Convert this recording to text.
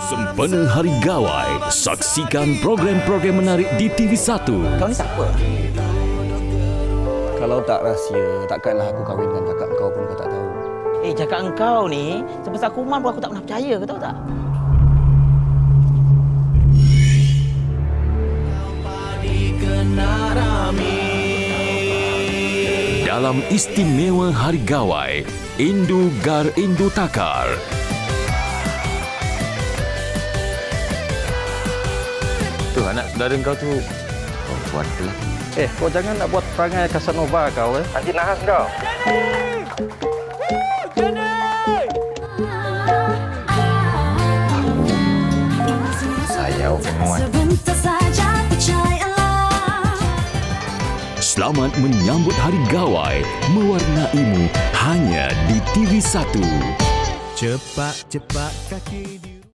Sempena Hari Gawai, saksikan program-program menarik di TV1. Kau ni siapa? Kalau tak rahsia, takkanlah aku kahwinkan kakak kau pun kau tak tahu. Cakap engkau ni, sebesar kuman pun aku tak pernah percaya, kau tahu tak? Dalam istimewa Hari Gawai, Indu Gar Indu Takar. Tu anak saudara kau tu perempuan tu. Kau jangan nak buat perangai Casanova kau. Nanti nahas kau. Sayau semua. Sebentar saja percayalah. Selamat menyambut Hari Gawai, mewarnaimu hanya di TV1. Cepat-cepat kaki di